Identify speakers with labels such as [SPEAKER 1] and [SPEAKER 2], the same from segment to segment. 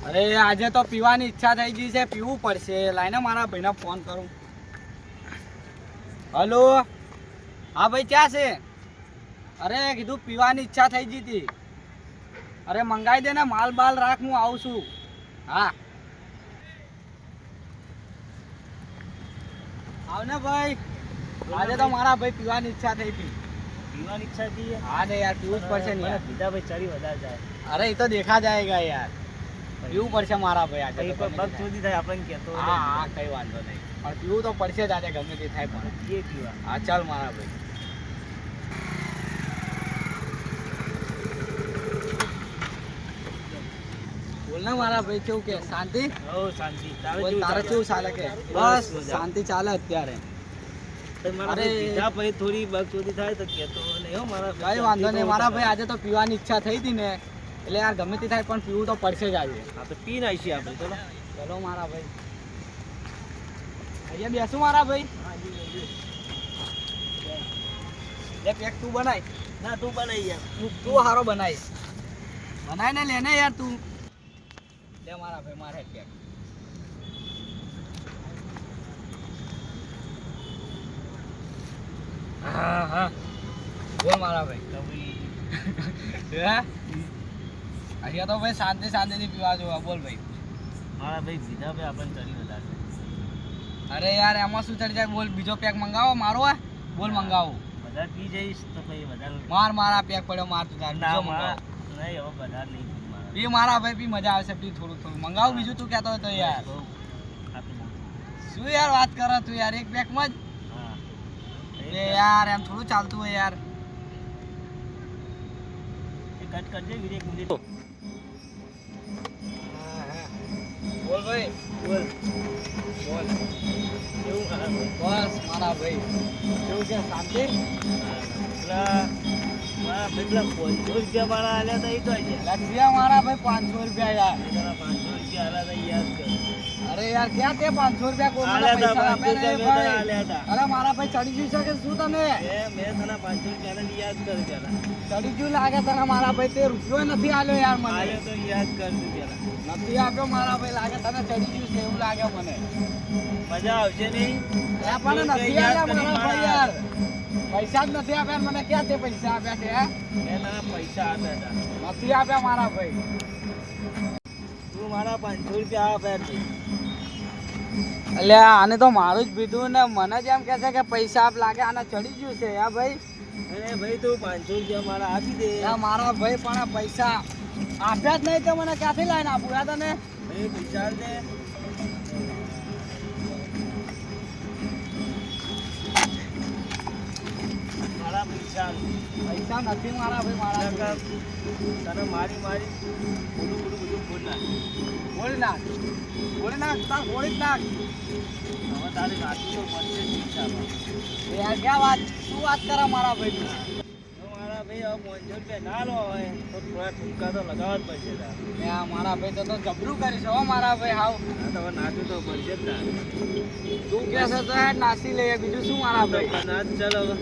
[SPEAKER 1] અરે આજે તો પીવાની ઈચ્છા થઈ ગઈ છે, પીવું પડશે. લાઈને મારા ભાઈને ફોન કરું. હલો, હા ભાઈ ક્યાં છે? અરે કીધું પીવાની ઈચ્છા થઈ ગઈ હતી. અરે મંગાવી દે ને, માલ બાલ રાખ, હું આવું છું. હા આવ ને ભાઈ. આજે તો મારા ભાઈ પીવાની ઈચ્છા થઈ હતી.
[SPEAKER 2] પીવાની ઈચ્છા થઈ?
[SPEAKER 1] હા ને યાર, પીવું જ પડશે ને યાર.
[SPEAKER 2] પીધા ભાઈ ચડી વધારે જાય.
[SPEAKER 1] અરે એ તો દેખા જાયગા યાર, પીવું પડશે મારા ભાઈ આજે તો.
[SPEAKER 2] પગ સુધી થાય આપણને કહેતો.
[SPEAKER 1] હા હા કઈ વાંધો નહીં, પણ પીવું તો પડશે જ આજે, ગમે તે થાય પણ.
[SPEAKER 2] એ પીવા.
[SPEAKER 1] હા ચાલ મારા ભાઈ. બોલ ને મારા ભાઈ, કેવું કે શાંતિ?
[SPEAKER 2] હો શાંતિ.
[SPEAKER 1] બોલ તારે કેવું ચાલે કે? બસ શાંતિ ચાલે અત્યારે.
[SPEAKER 2] અરે પીધા પછી થોડી બગ ચોદી થાય તો કહેતો નહીં હો મારા.
[SPEAKER 1] કઈ વાંધો નહીં મારા ભાઈ, આજે તો પીવાની ઈચ્છા થઈ હતી ને એટલે યાર ગમે તે થાય પણ પીવું તો પડશે જ આજે.
[SPEAKER 2] હા તો પી નાખીએ આપણે. ચલો
[SPEAKER 1] ચલો મારા ભાઈ, અહીંયા બેસું મારા ભાઈ. લે પેક તું બનાય.
[SPEAKER 2] ના તું બનાવી યાર.
[SPEAKER 1] તું હારો બનાય. બનાય ને લેને યાર તું. લે મારા ભાઈ મારે પેક. હા હા બોલ મારા ભાઈ. અહીંયા તો ભાઈ શાંતિ શાંતિથી પીવા જોવા. બોલ ભાઈ.
[SPEAKER 2] મારા ભાઈ પીધા ભાઈ આપણને ચડી વધારે.
[SPEAKER 1] અરે યાર એમાં શું ચડી જાય? બોલ બીજો પેક મંગાવો મારો. બોલ મંગાવો.
[SPEAKER 2] વધારે પી જઈશ તો પછી વધારે
[SPEAKER 1] મારા પેક પડ્યો, માર તું તાર બીજો મંગાવો.
[SPEAKER 2] નહીં હવે વધારે નહીં
[SPEAKER 1] પી મારા ભાઈ, પી મજા આવશે. પી થોડું થોડું મંગાવું બીજું. તું કહેતો હોય તો યાર. શું યાર વાત કરો તું યાર, એક પેકમાં જ યાર એમ થોડું ચાલતું હોય યાર.
[SPEAKER 2] કટ કરજે વીર એક મિનિટ.
[SPEAKER 1] બોલ ભાઈ.
[SPEAKER 2] બોલ
[SPEAKER 1] બોલ
[SPEAKER 2] કેવું ખરાબ?
[SPEAKER 1] બસ મારા ભાઈ કેવું છે? શાંતિ?
[SPEAKER 2] મારા પેલા 500 રૂપિયા મારા આલ્યા હતા એ તો
[SPEAKER 1] લખ્યા મારા ભાઈ 500 રૂપિયા યાર.
[SPEAKER 2] 500 રૂપિયા આલ્યા હતા યાદ કર.
[SPEAKER 1] અરે યાર ક્યાં તે 500 રૂપિયા કોઈ મને પૈસા આપે ને ભાઈ? અરે મારા ભાઈ ચડી ગયું છે કે શું તને?
[SPEAKER 2] મેં તને 500 રૂપિયા યાદ કર પેલા.
[SPEAKER 1] ચડી ગયું લાગે તને મારા ભાઈ? તે રૂપિયો નથી આલ્યો યાર મને.
[SPEAKER 2] આલ્યો તો યાદ કર તું પેલા.
[SPEAKER 1] નથી આપ્યો મારા ભાઈ, લાગે તને ચડી ગયું છે એવું લાગે મને.
[SPEAKER 2] મજા આવશે નહીં?
[SPEAKER 1] પણ નથી આલ્યા મારા ભાઈ યાર. પૈસા જ નથી આપ્યા મને. ક્યાં તે પૈસા આપ્યા છે?
[SPEAKER 2] મેં તને પૈસા આપ્યા હતા.
[SPEAKER 1] નથી આપ્યા મારા ભાઈ.
[SPEAKER 2] તું મારા 500 રૂપિયા આપ્યા છે.
[SPEAKER 1] એટલે આને તો મારું જ પીધું ને મને જ એમ કહે છે કે પૈસા આપ, લાગે આને ચડી ગયું છે. હા ભાઈ.
[SPEAKER 2] અરે ભાઈ તું 500 રૂપિયા મારા આપી દે.
[SPEAKER 1] મારા ભાઈ પણ પૈસા આપ્યા જ નહીં તો મને ક્યાંથી લાઈને આપું યાર તને?
[SPEAKER 2] ભાઈ વિચાર દે. મારા પૈસા
[SPEAKER 1] નથી મારા ભાઈ. મારા
[SPEAKER 2] તને મારી બધું
[SPEAKER 1] બોલી નાખ. બોલી નાખ તાર બોલી જ નાખ.
[SPEAKER 2] હવે તારે રાખી તો પડશે જ પૈસા.
[SPEAKER 1] યાર ક્યાં વાત, શું વાત કરે મારા ભાઈ તું?
[SPEAKER 2] મારા ભાઈ હવે 500 રૂપિયા ના લો હોય તો થોડા ઠુમકા તો લગાવવા જ પડશે તાર.
[SPEAKER 1] મારા ભાઈ તો જબરું કરીશ હો મારા ભાઈ. હાવ
[SPEAKER 2] હા તો હવે નાચું તો પડશે જ તાર.
[SPEAKER 1] તું કહે છે તો યાર નાસી લઈએ, બીજું શું મારા ભાઈ.
[SPEAKER 2] નાચ ચાલ હવે.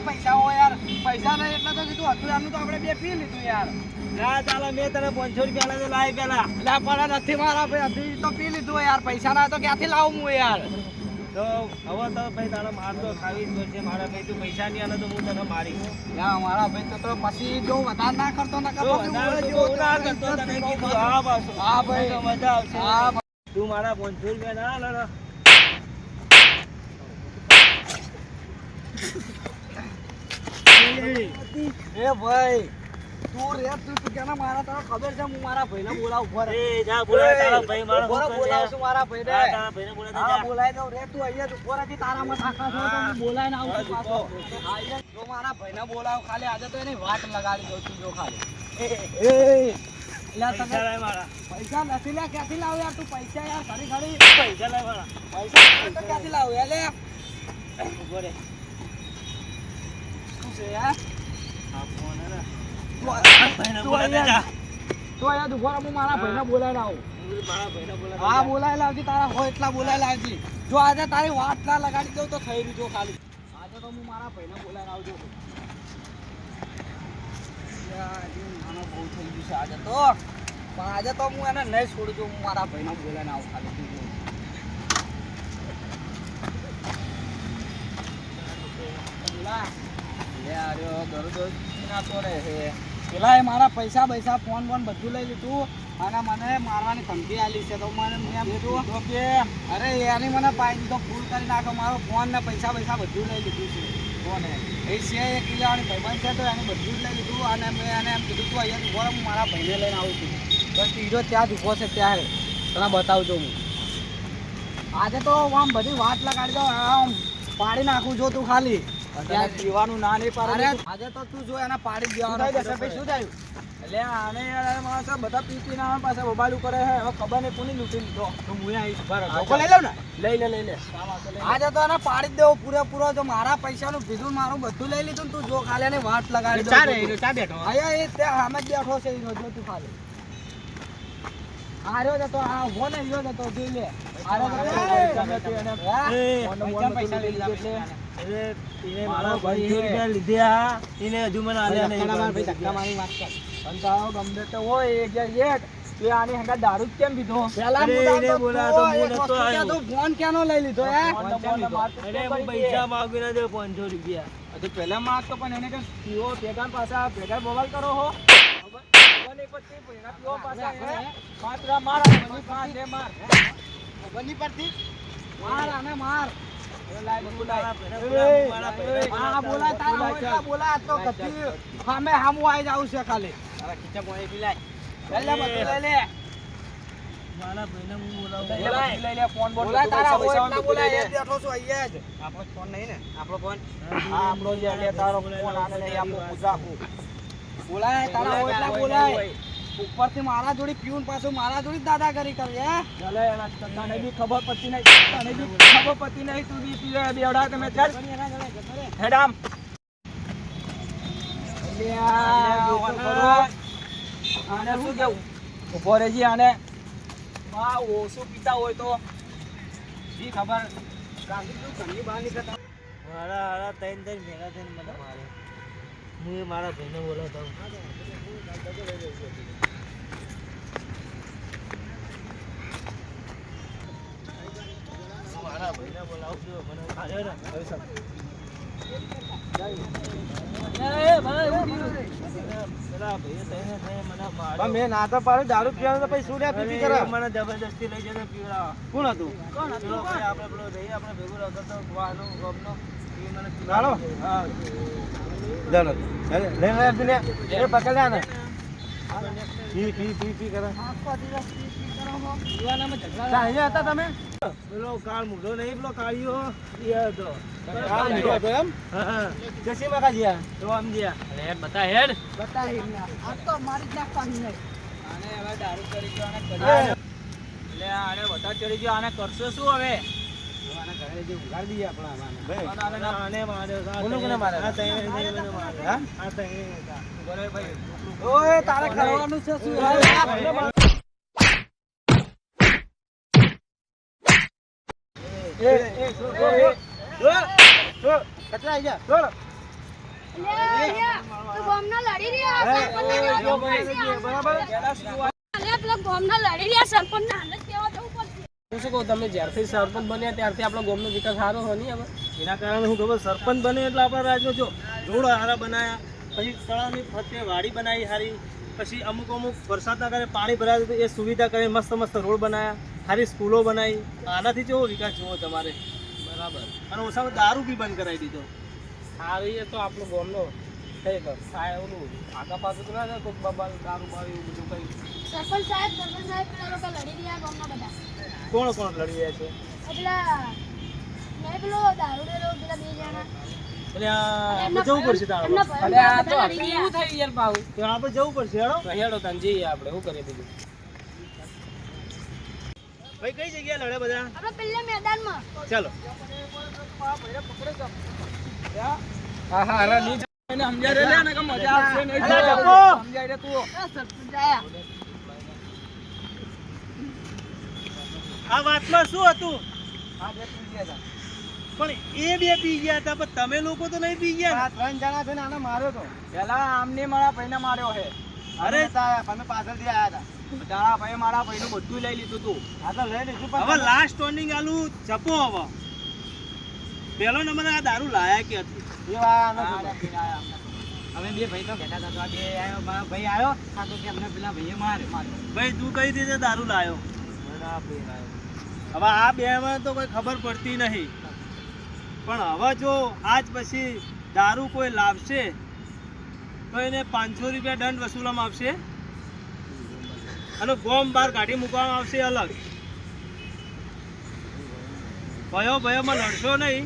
[SPEAKER 1] પૈસા હોય યાર, પૈસા નહીં એટલે તો કીધું હતું એમનું તો આપણે બે પી લીધું યાર.
[SPEAKER 2] ના ચાલે મેં તને 500 રૂપિયા લાવી પેલા.
[SPEAKER 1] એટલે પણ નથી મારા ભાઈ, હતી તો પી લીધું યાર. પૈસા ના તો ક્યાંથી લાવું હું યાર?
[SPEAKER 2] તો હવે તો ભાઈ તારા માર તો ખાવી જ પડશે મારા ભાઈ. તું પૈસા નહીં આલે તો હું તને મારીશ.
[SPEAKER 1] મારા ભાઈ તો પછી જો વધારે ના કરતો ને
[SPEAKER 2] હા ભાઈ મજા આવશે. તું મારા 500 રૂપિયા ના આલે.
[SPEAKER 1] એ ભાઈ તું રે, તું કેના મારા તને ખબર છે હું મારા ભાઈને બોલાવ ઉપર.
[SPEAKER 2] એ જા બોલાવ તારા ભાઈ મારા
[SPEAKER 1] બોલાવશું મારા ભાઈને.
[SPEAKER 2] હા તારા ભાઈને બોલાવ
[SPEAKER 1] હા બોલાઈ દઉં રે. તું અહીંયા ઉપર હતી તારામાં થાકા છો તો હું બોલાઈને આવું પાછો. જો મારા ભાઈને બોલાવ ખાલી, આજે તો એની વાટ લગાડી દઉં છું જો ખાલી. પૈસા લાય મારા. પૈસા નથી લે, ક્યાંથી લાવ યાર તું પૈસા? યાર ઘડી ઘડી
[SPEAKER 2] પૈસા લાય મારા.
[SPEAKER 1] પૈસા તો ક્યાંથી લાવ યાર? લે
[SPEAKER 2] ઉભો રે.
[SPEAKER 1] છે યાર
[SPEAKER 2] આ ફોન હે ને ભાઈને
[SPEAKER 1] તું
[SPEAKER 2] બોલાવતા જા.
[SPEAKER 1] અહીંયા ઉભો રહો, હું મારા ભાઈને બોલાવીને આવું.
[SPEAKER 2] હું મારા ભાઈને બોલાવતા
[SPEAKER 1] હા
[SPEAKER 2] જા.
[SPEAKER 1] બોલાવી લાવજી, તારા હોય એટલા બોલાવી લાવજી. જો આજે તારી વાત ના લગાડી દઉં તો થઈ રહ્યું જો ખાલી. આજે તો હું મારા ભાઈને બોલાવીને આવજો. આજે નાનો બહુ થઈ ગયું છે આજે તો, પણ આજે તો હું એને નહીં છોડું છું. હું મારા ભાઈને બોલાવીને આવું ખાલી. તું જો. બોલા. લે આર્યો દરરોજ ના તો રહે છે. પેલા એ મારા પૈસા ફોન બધું લઈ લીધું અને મને મારવાની ધમકી આલી છે. તો મને મેં એમ કીધું કે અરે એની મને પાઈ દીધો, ફૂલ કરી નાખો મારો ફોન ને પૈસા બધું લઈ લીધું છે. કોને એ છે એક કિલ્લાની ભાઈબંધ છે, તો એને બધું જ લઈ લીધું. અને મેં એને એમ કીધું તું અહીંયા ઉભો રહો, હું મારા ભાઈને લઈને આવું છું. બસ હીરો ત્યાં જ ઊભો છે, ત્યાં તને બતાવજો હું. આજે તો આમ બધી વાત લગાડી દો, આમ પાડી નાખું જો તું ખાલી. ત્યાં પીવાનું ના નહીં પાડે. આજે તો તું જો એને પાડી દેવાનું. શું થયું? એટલે આને યાર માણસો બધા પી ના પાસે મોબાઈલ કરે છે. હવે ખબર નહીં કોની લૂંટી લીધો. તો હું આવીશ બરાબર લઈ લઉં ને. લઈ લે. આજે તો એને પાડી જ દેવો પૂરેપૂરો. જો મારા પૈસાનું ભીધું મારું બધું લઈ લીધું ને તું જો ખાલી એને વાત લગાડી દો. ચા બેઠો અહીંયા એ ત્યાં સામે જ બેઠો છે. જો તું ખાલી આર્યો જતો, આ ઉભો ને ઈયો જતો જોઈ લે. પૈસા લઈ લીધા.
[SPEAKER 2] એને મારા ભાઈ 1 રૂપિયા લીધા, એને હજુ મને આલ્યા નહીં.
[SPEAKER 1] ગમે તે હોય એક આની હંગા દારૂ જ કેમ પીધો? પેલા ફોન ક્યાંનો લઈ લીધો?
[SPEAKER 2] પૈસા માંગી ના દે 500 રૂપિયા.
[SPEAKER 1] પેલા માંગતો પણ એને કે પીવો ભેગા પાછા ભેગા મોબાઈલ કરો હો. માર સામે હામું આવી જાવ છે ખાલી.
[SPEAKER 2] મારા ભાઈને હું બોલાવું.
[SPEAKER 1] આપણો ફોન નહીં ને? આપણો ફોન આપણો જે તારો ફોન આને નહીં, આપણો પૂજાકું બોલાય. તારા હોય એટલા બોલાય. ઉપરથી મારા જોડી પીવું પાછું મારા જોડી દાદાગીરી કરે. તને બી ખબર પડતી નહીં, તું બી પીવે બેવડા તમે ચાલ હેડામ. આને શું કેવું? ઉભો રહેજી. આને ઓછું પીતા હોય તો બી ખબર ઘરની બહાર નીકળતા.
[SPEAKER 2] મારા 3 ભેગા થઈને મને મારે. હું મારા ભાઈને બોલાવતો હું. મારા ભાઈને બોલાવજો, મને માર્યો ને.
[SPEAKER 1] મેં ના તો પાડ્યું દારૂ પીવાનું તો પછી શું પીપી કરે?
[SPEAKER 2] મને જબરદસ્તી લઈ જતો પીવડાવવા.
[SPEAKER 1] કોણ હતું?
[SPEAKER 2] પેલો ભાઈ આપણે પેલો રહી આપણે ભેગું રહેતો તો વાનો ગમનો એ મને
[SPEAKER 1] હાલો.
[SPEAKER 2] હા
[SPEAKER 1] ચાલો લે એ પકડ્યા ને. પી કરે. અહીંયા હતા તમે?
[SPEAKER 2] પેલો કાળ મૂઢો નહીં, પેલો કાળિયો એ હતો.
[SPEAKER 1] એમ
[SPEAKER 2] હા
[SPEAKER 1] જસી મકાજી
[SPEAKER 2] તો સમજ્યા. હેડ બતા હેડ.
[SPEAKER 1] આ તો મારી જ નાખવાની નહીં. આને હવે દારૂ કરી ગયો આને કરી. એટલે આને વધારે ચડી ગયો, આને કરશો શું હવે? આને ઘરે જે ઉગાડી દઈએ આપણા
[SPEAKER 2] આને માર્યો.
[SPEAKER 1] કોને કોને માર્યો?
[SPEAKER 2] આ તઈને મને માર્યો.
[SPEAKER 1] હા?
[SPEAKER 2] આ તઈને હતા.
[SPEAKER 1] બોલે ભાઈ. ઓય તારે કરવાનું છે શું? કચરા ગયા બોલો.
[SPEAKER 2] તમે જ્યારથી સરપંચ બન્યા ત્યારથી આપણો ગામનો વિકાસ સારો હોય નહીં. એના કારણે હું ખબર સરપંચ બને એટલે આપણા રાજ્યનો જો રોડ સારા બનાવ્યા, પછી તળાવની ફરતે વાડી બનાવી સારી, પછી અમુક વરસાદના કારણે પાણી ભરાય તો એ સુવિધા કરી મસ્ત રોડ બનાવ્યા, સારી સ્કૂલો બનાવી. આનાથી કેવો વિકાસ જોવો તમારે? બરાબર. અને ઓછામાં દારૂ બી બંધ કરાવી દીધો. સારી એ તો આપણો ગામનો થઈ ગયો. ઓલું આગા પાછું તો ના થાય કોઈક બાબા દારૂ બારૂ એવું બધું કંઈ.
[SPEAKER 3] સરપંચ સાહેબ પેલા લોકો લડી રહ્યા ગામના બધા.
[SPEAKER 2] કોણ લડી રહ્યા છે?
[SPEAKER 3] પેલો દારૂ પેલા 2 જણા.
[SPEAKER 2] એટલે આ જવું પડશે તારે.
[SPEAKER 1] અરે આ તો કેવું થઈ યાર પાઉ.
[SPEAKER 2] તો આપણે જવું પડશે.
[SPEAKER 1] હેડો તને જઈએ આપણે. શું કરીએ બીજું?
[SPEAKER 2] ભાઈ કઈ જગ્યાએ લડે બધા?
[SPEAKER 3] આપણે પેલા મેદાનમાં.
[SPEAKER 2] ચાલો.
[SPEAKER 1] હા અરે નહીં એને સમજાય લે ને કે મજા આવશે નહીં.
[SPEAKER 2] અલા, જપો.
[SPEAKER 1] સમજાય રે તું.
[SPEAKER 3] સરપંચ આયા.
[SPEAKER 2] આ વાતમાં શું હતું?
[SPEAKER 1] હા, બે પી ગયા હતા.
[SPEAKER 2] પણ એ બે પી ગયા હતા, પણ તમે લોકો તો નહીં પી ગયા ને?
[SPEAKER 1] આ 3 જણા છે ને આને માર્યો તો. પેલા આમને મારા ભાઈને માર્યો છે.
[SPEAKER 2] અરે
[SPEAKER 1] અમે પાછળથી આયા હતા. તારા ભાઈ મારા ભાઈનું બધું લઈ લીધું તું. હા તો લઈ લીધું
[SPEAKER 2] હવે લાસ્ટ ટર્નિંગ આલું જપો. હવે પહેલો નંબર આ દારૂ લાયા કે હતી?
[SPEAKER 1] અમે બે ભાઈ તો બેઠા હતા તો આ બે આવ્યો મારો ભાઈ આવ્યો આ તો કે અમને પેલા ભાઈએ માર્યો.
[SPEAKER 2] ભાઈ તું કઈ રીતે દારૂ લાયો? હવે આ બે માં તો કોઈ ખબર પડતી નહીં, પણ હવે જો આજ પછી દારૂ કોઈ લાવશે તો એને 500 રૂપિયા દંડ વસૂલવામાં આવશે અને ગોમ બહાર કાઢી મૂકવામાં આવશે અલગ. ભયોમાં લડશો નહીં,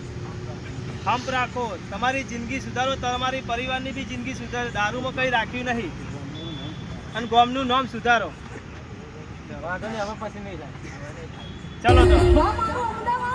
[SPEAKER 2] હંપ રાખો, તમારી જિંદગી સુધારો, તમારી પરિવારની બી જિંદગી સુધારો. દારૂમાં કંઈ રાખ્યું નહીં અને ગોમનું નામ સુધારો.
[SPEAKER 1] વાંધો નહીં, હવે પછી નહીં થાય.
[SPEAKER 2] ચાલો તો.
[SPEAKER 3] અમદાવાદ